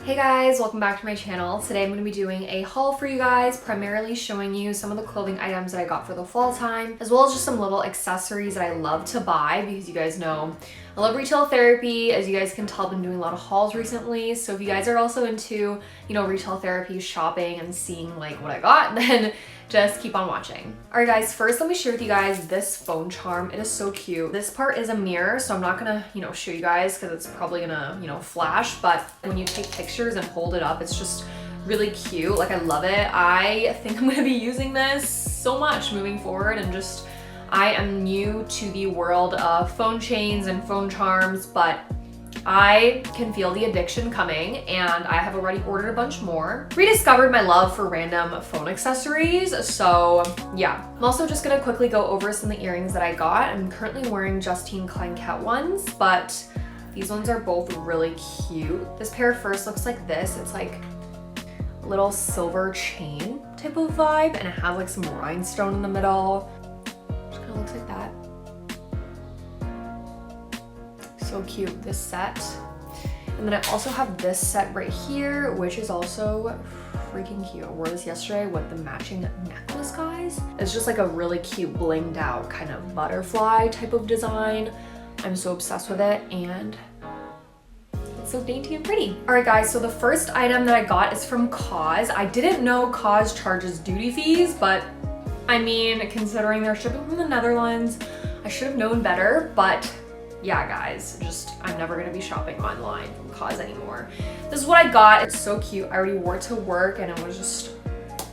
Hey guys, welcome back to my channel. Today I'm going to be doing a haul for you guys, primarily showing you some of the clothing items that I got for the fall time, as well as just some little accessories that I love to buy because you guys know I love retail therapy. As you guys can tell, I've been doing a lot of hauls recently. So if you guys are also into, retail therapy, shopping, and seeing like what I got, then just keep on watching. All right guys, first let me share with you guys this phone charm. It is so cute. This part is a mirror, so I'm not gonna, show you guys because it's probably gonna, flash, but when you take pictures and hold it up, it's just really cute. Like, I love it. I think I'm gonna be using this so much moving forward, and just, I am new to the world of phone chains and phone charms, but I can feel the addiction coming, and I have already ordered a bunch more. Rediscovered my love for random phone accessories, so yeah. I'm also just gonna quickly go over some of the earrings that I got. I'm currently wearing Justine Clenquet ones, but these ones are both really cute. This pair first looks like this. It's like a little silver chain type of vibe, and it has like some rhinestone in the middle. Just kind of looks like that. So cute, this set. And then I also have this set right here, which is also freaking cute. I wore this yesterday with the matching necklace, guys. It's just like a really cute blinged out kind of butterfly type of design. I'm so obsessed with it, and it's so dainty and pretty. All right guys, so the first item that I got is from COS. I didn't know COS charges duty fees, but I mean, considering they're shipping from the Netherlands, I should have known better, but yeah guys, I'm never gonna be shopping online from COS anymore. This is what I got. It's so cute. I already wore it to work and it was just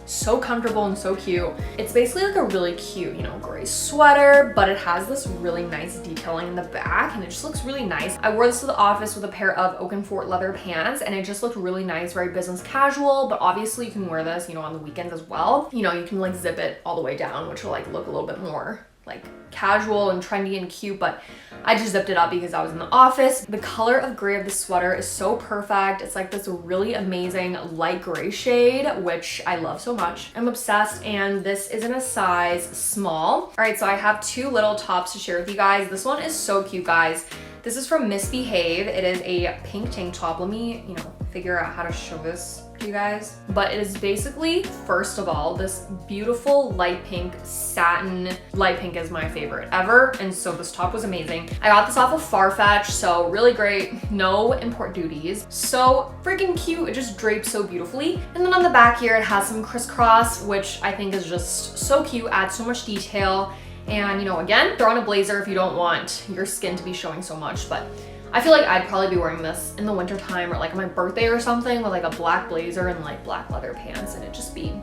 so comfortable and so cute. It's basically like a really cute, gray sweater, but it has this really nice detailing in the back and it just looks really nice. I wore this to the office with a pair of Oakenfort leather pants and it just looked really nice, very business casual, but obviously you can wear this, on the weekends as well. You can like zip it all the way down, which will like look a little bit more like casual and trendy and cute, but I just zipped it up because I was in the office. The color of gray of the sweater is so perfect. It's like this really amazing light gray shade, which I love so much. I'm obsessed, and this is in a size small. All right, so I have two little tops to share with you guys. This one is so cute, guys. This is from MISBHV. It is a pink tank top. Let me, figure out how to show this to you guys. But it is basically, first of all, this beautiful light pink satin. Light pink is my favorite ever, and so this top was amazing. I got this off of FARFETCH, so really great. No import duties. So freaking cute. It just drapes so beautifully. And then on the back here, it has some crisscross, which I think is just so cute, adds so much detail. And again, throw on a blazer if you don't want your skin to be showing so much, but I feel like I'd probably be wearing this in the winter time or like on my birthday or something with like a black blazer and like black leather pants, and it'd just be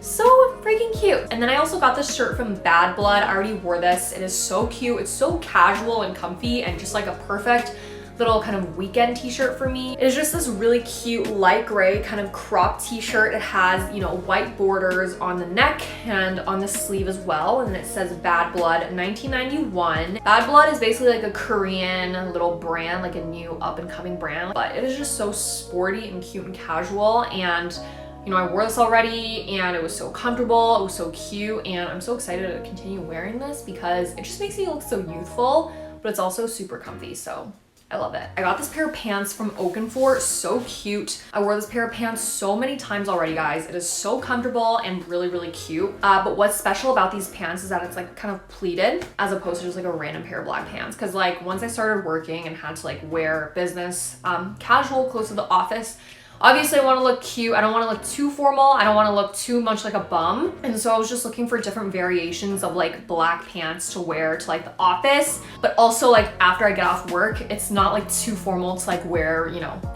so freaking cute. And then I also got this shirt from Bad Blood. I already wore this. It is so cute. It's so casual and comfy and just like a perfect little kind of weekend t-shirt for me. It is just this really cute light gray kind of crop t-shirt. It has, white borders on the neck and on the sleeve as well. And it says Bad Blood 1991. Bad Blood is basically like a Korean little brand, like a new up and coming brand, but it is just so sporty and cute and casual. And I wore this already and it was so comfortable, it was so cute, and I'm so excited to continue wearing this because it just makes me look so youthful, but it's also super comfy, so I love it. I got this pair of pants from Oakenfort, so cute. I wore this pair of pants so many times already, guys. It is so comfortable and really, really cute. But what's special about these pants is that it's like kind of pleated as opposed to just like a random pair of black pants. Cause like once I started working and had to like wear business, casual clothes to the office, obviously I want to look cute. I don't want to look too formal. I don't want to look too much like a bum. And so I was just looking for different variations of like black pants to wear to like the office, but also like after I get off work, it's not like too formal to like wear,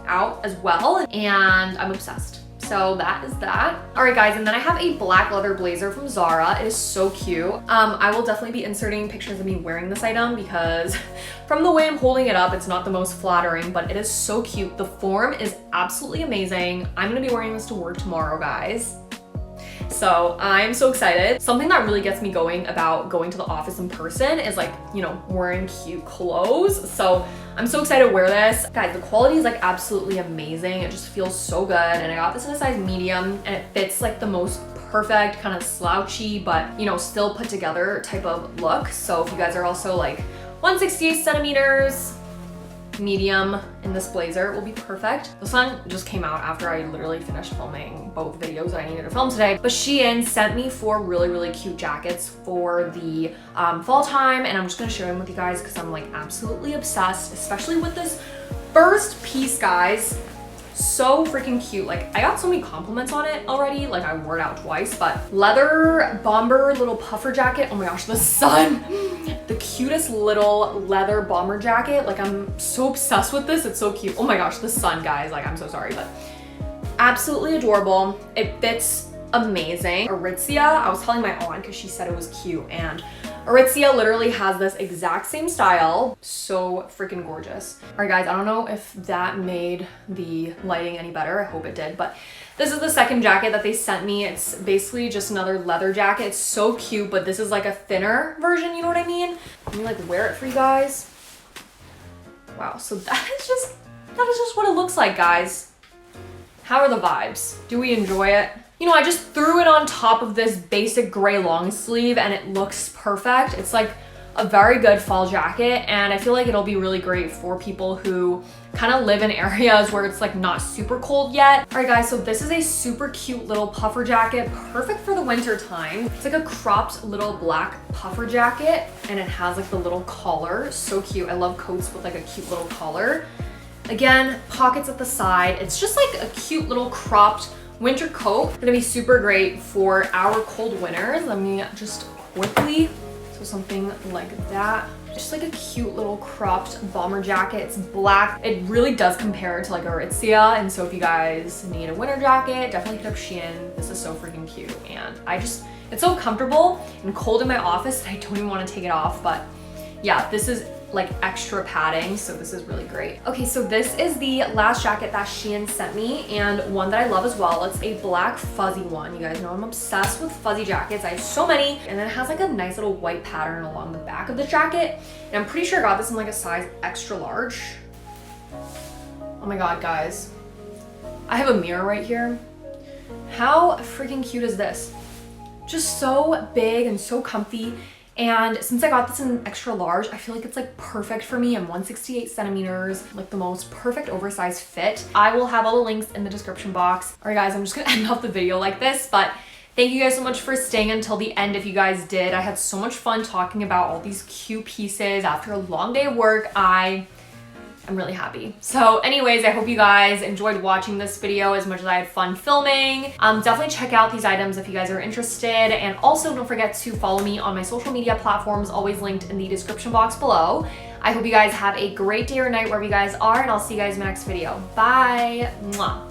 out as well. And I'm obsessed. So that is that. All right guys, and then I have a black leather blazer from ZARA. It is so cute. I will definitely be inserting pictures of me wearing this item because from the way I'm holding it up, it's not the most flattering, but it is so cute. The form is absolutely amazing. I'm gonna be wearing this to work tomorrow, guys. So I'm so excited. Something that really gets me going about going to the office in person is like, wearing cute clothes. So I'm so excited to wear this. Guys, the quality is like absolutely amazing. It just feels so good. And I got this in a size medium and it fits like the most perfect kind of slouchy, but still put together type of look. So if you guys are also like 168 centimeters, medium in this blazer will be perfect. This one just came out after I literally finished filming both videos I needed to film today. But SHEIN sent me 4 really cute jackets for the fall time, and I'm just gonna share them with you guys because I'm like absolutely obsessed, especially with this first piece, guys. So freaking cute. Like, I got so many compliments on it already, like I wore it out twice. But leather bomber little puffer jacket. Oh my gosh, the sun. The cutest little leather bomber jacket. Like, I'm so obsessed with this. It's so cute. Oh my gosh, the sun, guys. Like, I'm so sorry, but absolutely adorable. It fits amazing. Aritzia, I was telling my aunt because she said it was cute, and Aritzia literally has this exact same style. So freaking gorgeous. All right, guys, I don't know if that made the lighting any better. I hope it did, but this is the second jacket that they sent me. It's basically just another leather jacket. It's so cute, but this is like a thinner version, you know what I mean? Let me like wear it for you guys. Wow, so that is just what it looks like, guys. How are the vibes? Do we enjoy it? You know, I just threw it on top of this basic gray long sleeve and it looks perfect. It's like a very good fall jacket, and I feel like it'll be really great for people who kind of live in areas where it's like not super cold yet. All right, guys, so this is a super cute little puffer jacket, perfect for the winter time. It's like a cropped little black puffer jacket, and it has like the little collar. So cute. I love coats with like a cute little collar. Again, pockets at the side. It's just like a cute little cropped winter coat. Gonna be super great for our cold winters. Let me just quickly, so something like that. Just like a cute little cropped bomber jacket. It's black. It really does compare to like Aritzia, and so if you guys need a winter jacket, definitely hit up SHEIN. This is so freaking cute, and it's so comfortable and cold in my office that I don't even want to take it off. But yeah, this is like extra padding, so this is really great. Okay, so this is the last jacket that SHEIN sent me, and one that I love as well. It's a black fuzzy one. You guys know I'm obsessed with fuzzy jackets. I have so many, and then it has like a nice little white pattern along the back of the jacket, and I'm pretty sure I got this in like a size extra large. Oh my god, guys, I have a mirror right here. How freaking cute is this? Just so big and so comfy. And since I got this in extra large, I feel like it's like perfect for me. I'm 168 centimeters, like the most perfect oversized fit. I will have all the links in the description box. All right, guys, I'm just gonna end off the video like this, but thank you guys so much for staying until the end if you guys did. I had so much fun talking about all these cute pieces after a long day of work. I'm really happy. So anyways, I hope you guys enjoyed watching this video as much as I had fun filming. Definitely check out these items if you guys are interested. And also don't forget to follow me on my social media platforms, always linked in the description box below. I hope you guys have a great day or night wherever you guys are, and I'll see you guys in my next video. Bye. Mwah.